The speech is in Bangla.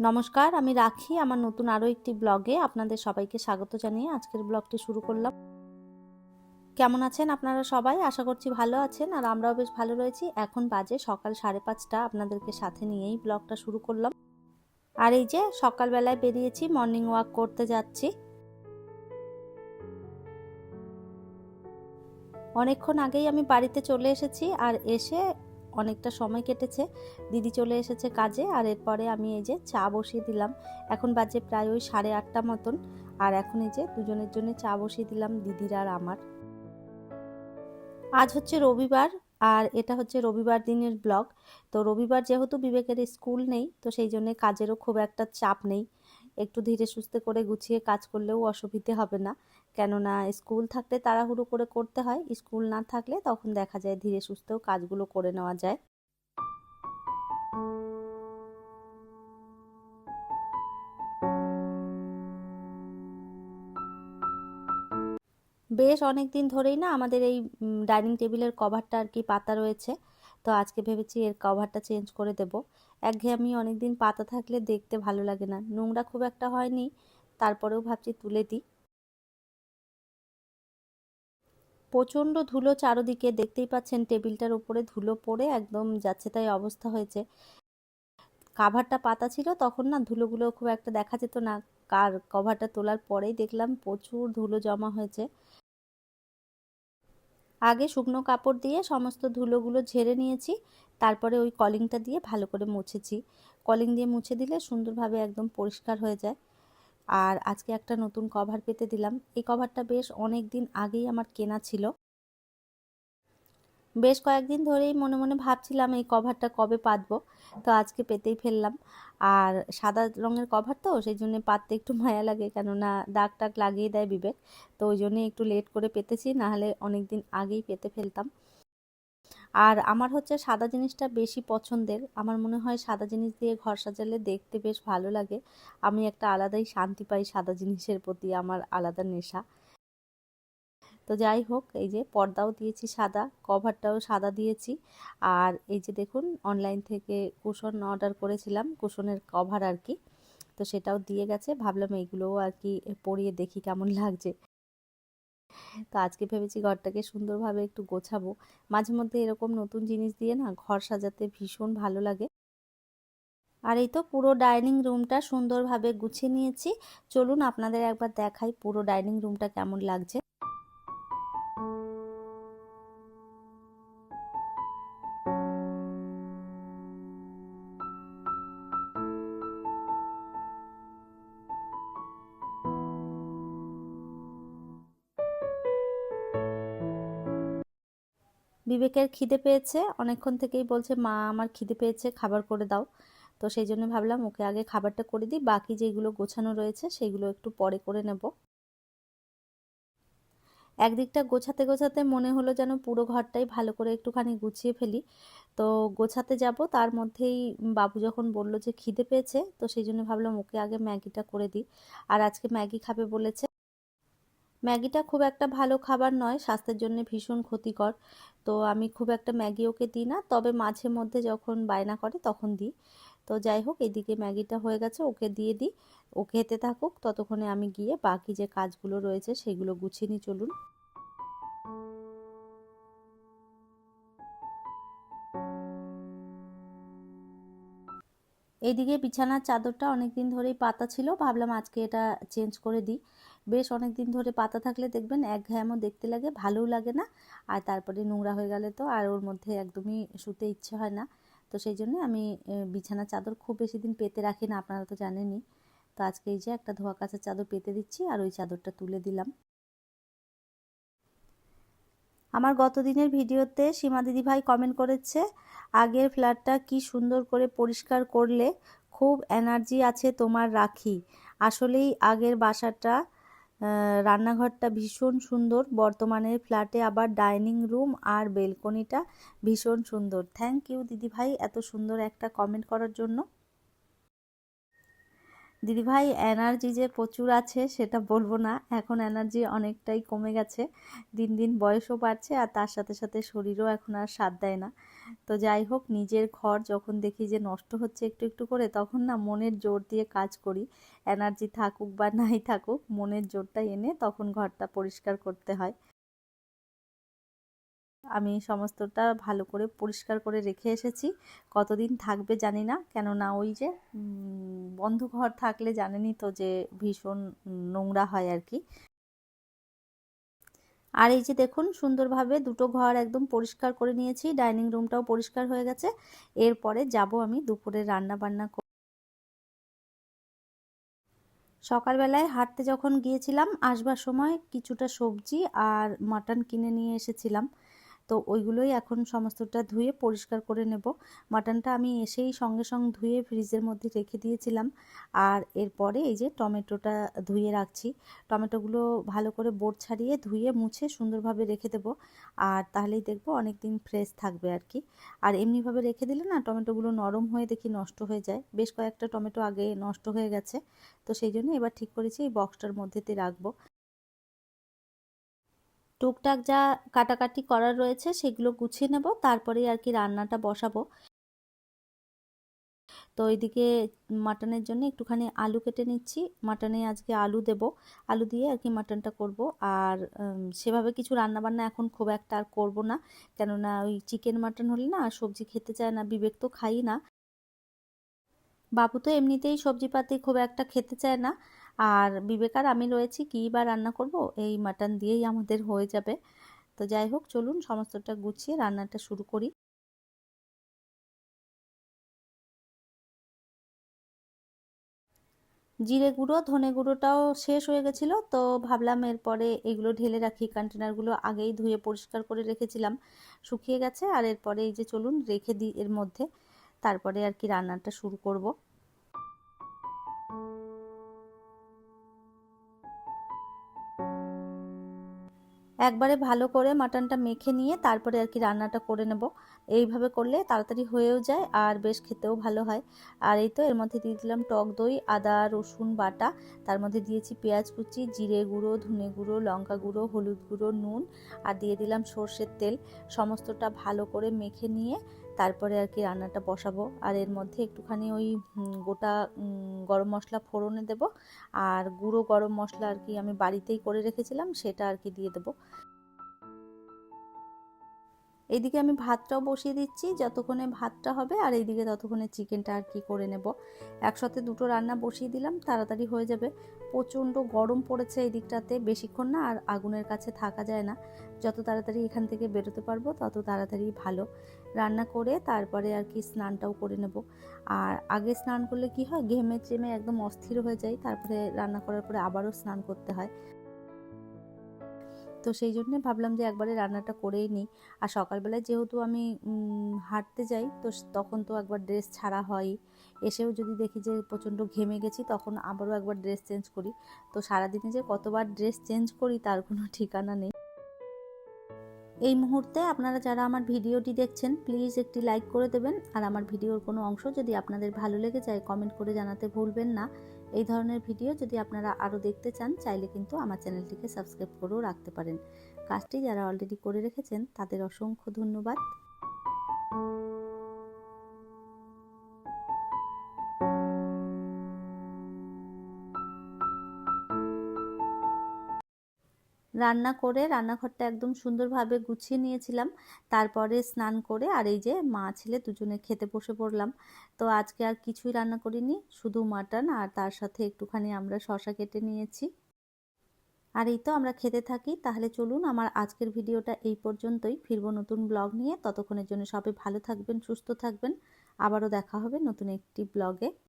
নমস্কার, আমি রাখি আমার নতুন আরও একটি ব্লগে আপনাদের সবাইকে স্বাগত জানিয়ে আজকের ব্লগটি শুরু করলাম। কেমন আছেন আপনারা সবাই? আশা করছি ভালো আছেন, আর আমরাও বেশ ভালো রয়েছি। এখন বাজে সকাল 5:30, আপনাদেরকে সাথে নিয়েই ব্লগটা শুরু করলাম। আর এই যে সকালবেলায় বেরিয়েছি, মর্নিং ওয়াক করতে যাচ্ছি। অনেকক্ষণ আগেই আমি বাড়িতে চলে এসেছি, আর এসে অনেকটা সময় কেটেছে। দিদি চলে এসেছে কাজে, আর এরপরে আমি এই যে চা বসিয়ে দিলাম। এখন বাজে প্রায় ওই 8:30 মতন, আর এখন এই যে দুজনের জন্য চা বসিয়ে দিলাম, দিদির আর আমার। আজ হচ্ছে রবিবার, আর এটা হচ্ছে রবিবার দিনের ব্লগ। তো রবিবার যেহেতু বিবেকের স্কুল নেই, তো সেই জন্য কাজেরও খুব একটা চাপ নেই। একটু ধীরে সুস্থে করে গুছিয়ে কাজ করলেও অসুবিধে হবে না, কেননা স্কুল থাকলে তাড়াহুড়ো করে করতে হয়, স্কুল না থাকলে তখন দেখা যায় ধীরে সুস্থেও কাজগুলো করে নেওয়া যায়। বেশ অনেক দিন ধরেই না আমাদের এই ডাইনিং টেবিলের কভারটা আর কি পাতা রয়েছে। তো আজকে ভেবেছি এর কভারটা চেঞ্জ করে দেব। একঘেয়েমি অনেক দিন পাতা থাকলে দেখতে ভালো লাগে না, নোংরা খুব একটা হয়নি, তারপরেও ভাবছি তুলে দিই। প্রচণ্ড ধুলো চারদিকে, দেখতেই পাচ্ছেন টেবিলটার উপরে ধুলো পড়ে একদম যাচ্ছে তাই অবস্থা হয়েছে। কাভারটা পাতা ছিল তখন না ধুলোগুলো খুব একটা দেখা যেত না, কভারটা তোলার পরেই দেখলাম প্রচুর ধুলো জমা হয়েছে। আগে শুকনো কাপড় দিয়ে সমস্ত ধুলোগুলো ঝেড়ে নিয়েছি, তারপরে ওই কলিংটা দিয়ে ভালো করে মুছেছি। কলিং দিয়ে মুছে দিলে সুন্দরভাবে একদম পরিষ্কার হয়ে যায়। আর আজকে একটা নতুন কভার পেতে দিলাম। এই কভারটা বেশ অনেক দিন আগেই আমার কেনা ছিল। বেশ কয়েকদিন ধরেই মনে মনে ভাবছিলাম এই কভারটা কবে পাতবো, তো আজকে পেতেই ফেললাম। আর সাদা রঙের কভার তো সেই জন্য পাততে একটু মায়া লাগে, কেননা দাগ টাগ লাগিয়ে দেয় বিবেক, তো ওই জন্যই একটু লেট করে পেতেছি, নাহলে অনেক দিন আগেই পেতে ফেলতাম। আর আমার হচ্ছে সাদা জিনিসটা বেশি পছন্দের, আমার মনে হয় সাদা জিনিস দিয়ে ঘর সাজালে দেখতে বেশ ভালো লাগে। আমি একটা আলাদাই শান্তি পাই সাদা জিনিসের প্রতি, আমার আলাদা নেশা। তো যাই হোক, এই যে পর্দাও দিয়েছি সাদা, কভারটাও সাদা দিয়েছি। আর এই যে দেখুন অনলাইন থেকে কুশন অর্ডার করেছিলাম, কুশনের কভার আর কি, তো সেটাও দিয়ে গেছে। ভাবলাম এইগুলোও আর কি পরিয়ে দেখি কেমন লাগছে। তো আজকে ভেবেছি ঘরটাকে সুন্দরভাবে একটু গোছাবো। মাঝে মধ্যে এরকম নতুন জিনিস দিয়ে না ঘর সাজাতে ভীষণ ভালো লাগে। আর এই তো পুরো ডাইনিং রুমটা সুন্দরভাবে গুছিয়ে নিয়েছি। চলুন আপনাদের একবার দেখাই পুরো ডাইনিং রুমটা কেমন লাগছে। বিবেকের খিদে পেয়েছে, অনেকক্ষণ থেকেই বলছে মা আমার খিদে পেয়েছে, খাবার করে দাও। তো সেই জন্য ভাবলাম ওকে আগে খাবারটা করে দিই, বাকি যেগুলো গোছানো রয়েছে সেগুলো একটু পরে করে নেব। একদিকটা গোছাতে গোছাতে মনে হলো যেন পুরো ঘরটাই ভালো করে একটুখানি গুছিয়ে ফেলি। তো গোছাতে যাব তার মধ্যেই বাবু যখন বলল যে খিদে পেয়েছে, তো সেই জন্য ভাবলাম ওকে আগে ম্যাগিটা করে দিই। আর আজকে ম্যাগি খাবে বলেছে। ম্যাগিটা খুব একটা ভালো খাবার নয়, স্বাস্থ্যের জন্য ভীষণ ক্ষতিকর। তো আমি খুব একটা ম্যাগি ওকে দিই না, তবে মাঝে মধ্যে যখন বায়না করে তখন দিই। তো যাই হোক, এদিকে ম্যাগিটা হয়ে গেছে, ওকে দিয়ে দিই, ও খেতে থাকুক, ততক্ষণে আমি গিয়ে বাকি যে কাজগুলো রয়েছে সেগুলো গুছিয়ে নিই। চলুন। এইদিকে বিছানার চাদরটা অনেক দিন ধরেই পাতা ছিল, ভাবলাম আজকে এটা চেঞ্জ করে দিই। বেশ অনেক দিন ধরে পাতা থাকলে দেখবেন একঘেয়েমও দেখতে লাগে, ভালোও লাগে না। আর তারপরে নোংরা হয়ে গেলে তো আর ওর মধ্যে একদমই শুতে ইচ্ছে হয় না। তো সেই জন্য আমি বিছানার চাদর খুব বেশি দিন পেতে রাখি না, আপনারা তো জানেনই। তো আজকে এই যে একটা ধোয়া কাচার চাদর পেতে দিচ্ছি, আর ওই চাদরটা তুলে দিলাম। আমার গত দিনের ভিডিওতে সীমা দিদিভাই কমেন্ট করেছে, আগের ফ্ল্যাটটা কি সুন্দর করে পরিষ্কার করলে, খুব এনার্জি আছে তোমার রাখি। আসলেই আগের বাসাটা, রান্নাঘরটা ভীষণ সুন্দর, বর্তমানের ফ্ল্যাটে আবার ডাইনিং রুম আর বেলকনিটা ভীষণ সুন্দর। থ্যাংক ইউ দিদিভাই এত সুন্দর একটা কমেন্ট করার জন্য। দিদিভাই এনার্জি যে প্রচুর আছে সেটা বলবো না, এখন এনার্জি অনেকটাই কমে গেছে, দিন দিন বয়সও বাড়ছে, আর তার সাথে সাথে শরীরও এখন আর সাথ দেয় না। তো যাই হোক, নিজের ঘর যখন দেখি যে নষ্ট হচ্ছে একটু একটু করে, তখন না মনের জোর দিয়ে কাজ করি। এনার্জি থাকুক বা নাই থাকুক, মনের জোরটা এনে তখন ঘরটা পরিষ্কার করতে হয়। আমি সমস্তটা ভালো করে পরিষ্কার করে রেখে এসেছি। কতদিন থাকবে জানি না, কেননা ওই যে বন্ধ ঘর থাকলে জানেনই তো যে ভীষণ নোংরা হয় আর কি। আর এই যে দেখুন, সুন্দরভাবে দুটো ঘর একদম পরিষ্কার করে নিয়েছি, ডাইনিং রুমটাও পরিষ্কার হয়ে গেছে। এরপরে যাব আমি দুপুরে রান্না বান্না। সকালবেলায় হাঁটতে যখন গিয়েছিলাম, আসবার সময় কিছুটা সবজি আর মাটন কিনে নিয়ে এসেছিলাম। তো ওইগুলোই এখন সমস্তটা ধুয়ে পরিষ্কার করে নেব। মাটনটা আমি এসেই সঙ্গে সঙ্গে ধুয়ে ফ্রিজের মধ্যে রেখে দিয়েছিলাম। আর এরপরে এই যে টমেটোটা ধুয়ে রাখছি। টমেটোগুলো ভালো করে বোট ছাড়িয়ে ধুয়ে মুছে সুন্দরভাবে রেখে দেব। আর তাহলেই দেখবো অনেক দিন ফ্রেশ থাকবে আর কি। আর এমনিভাবে রেখে দিলে না টমেটোগুলো নরম হয়ে দেখি নষ্ট হয়ে যায়। বেশ কয়েকটা টমেটো আগে নষ্ট হয়ে গেছে। তো সেই জন্য এবার ঠিক করেছি এই বক্সটার মধ্যেতে রাখবো। টুকটাক যা কাটাকাটি করার রয়েছে সেগুলো গুছিয়ে নেব, তারপরেই আর কি রান্নাটা বসাবো। তো এইদিকে মাটনের জন্য একটুখানি আলু কেটে নিচ্ছি। মাটনে আজকে আলু দেব, আলু দিয়ে আর কি মাটনটা করব। আর সেভাবে কিছু রান্না বান্না এখন খুব একটা আর করব না, কেননা ওই চিকেন মাটন হলে না সবজি খেতে চায় না, বিবেক তো খাই না। বাবু তো এমনিতেই সবজিপাতি খুব একটা খেতে চায় না। আর বিবেক আর আমি রয়েছি, কী বা রান্না করব, এই মাটন দিয়েই আমাদের হয়ে যাবে। তো যাই হোক, চলুন সমস্তটা গুছিয়ে রান্নাটা শুরু করি। জিরে গুঁড়ো ধনে গুঁড়োটাও শেষ হয়ে গেছিলো, তো ভাবলাম এরপরে এগুলো ঢেলে রাখি। কন্টেনারগুলো আগেই ধুয়ে পরিষ্কার করে রেখেছিলাম, শুকিয়ে গেছে। আর এরপরে এই যে চলুন রেখে দিই এর মধ্যে, তারপরে আর কি রান্নাটা শুরু করব। একবারে ভালো করে মাটনটা মেখে নিয়ে তারপরে আর কি রান্নাটা করে নেব। এইভাবে করলে তাড়াতাড়ি হয়েও যায় আর বেশ খেতেও ভালো হয়। আর এই তো এর মধ্যে দিয়ে দিলাম টক দই, আদা রসুন বাটা, তার মধ্যে দিয়েছি পেঁয়াজ কুচি, জিরে গুঁড়ো, ধনে গুঁড়ো, লঙ্কা গুঁড়ো, হলুদ গুঁড়ো, নুন, আর দিয়ে দিলাম সর্ষের তেল। সমস্তটা ভালো করে মেখে নিয়ে তারপরে আর কি রান্নাটা বসাবো। আর এর মধ্যে একটুখানি ওই গোটা গরম মশলা ফোড়নে দেব। আর গুঁড়ো গরম মশলা আর কি আমি বাড়িতেই করে রেখেছিলাম, সেটা আর কি দিয়ে দেবো। এইদিকে আমি ভাতটাও বসিয়ে দিচ্ছি, যতক্ষণে ভাতটা হবে আর এইদিকে ততক্ষণে চিকেনটা আর কি করে নেব। একসাথে দুটো রান্না বসিয়ে দিলাম, তাড়াতাড়ি হয়ে যাবে। প্রচণ্ড গরম পড়েছে এই দিকটাতে, বেশিক্ষণ না আর আগুনের কাছে থাকা যায় না। যত তাড়াতাড়ি এখান থেকে বেরোতে পারবো তত তাড়াতাড়ি ভালো। রান্না করে তারপরে আর কি স্নানটাও করে নেব। আর আগে স্নান করলে কি হয়, ঘেমে চেমে একদম অস্থির হয়ে যায়, তারপরে রান্না করার পরে আবারও স্নান করতে হয়। তো সেই জন্যে ভাবলাম যে একবারে রান্নাটা করেই নিই। আর সকালবেলায় যেহেতু আমি হাঁটতে যাই, তো তখন তো একবার ড্রেস ছাড়া হয়ই। এসেও যদি দেখি যে প্রচণ্ড ঘেমে গেছি, তখন আবারও একবার ড্রেস চেঞ্জ করি। তো সারাদিনে যে কতবার ড্রেস চেঞ্জ করি তার কোনো ঠিকানা নেই। এই মুহূর্তে আপনারা যারা আমার ভিডিওটি দেখছেন, প্লিজ একটি লাইক করে দেবেন। আর আমার ভিডিওর কোনো অংশ যদি আপনাদের ভালো লেগে যায়, কমেন্ট করে জানাতে ভুলবেন না। এই ধরনের ভিডিও যদি আপনারা আরও দেখতে চান, চাইলে কিন্তু আমার চ্যানেলটিকে সাবস্ক্রাইব করেও রাখতে পারেন। কাজটি যারা অলরেডি করে রেখেছেন তাদের অসংখ্য ধন্যবাদ। রান্না করে রান্নাঘরটা একদম সুন্দরভাবে গুছিয়ে নিয়েছিলাম। তারপরে স্নান করে আর এই যে মা ছেলে দুজনে খেতে বসে পড়লাম। তো আজকে আর কিছুই রান্না করিনি, শুধু মাটন আর তার সাথে একটুখানি আমরা শসা কেটে নিয়েছি। আর এই তো আমরা খেতে থাকি। তাহলে চলুন, আমার আজকের ভিডিওটা এই পর্যন্তই। ফিরবো নতুন ব্লগ নিয়ে, ততক্ষণের জন্য সবাই ভালো থাকবেন, সুস্থ থাকবেন। আবারও দেখা হবে নতুন একটি ব্লগে।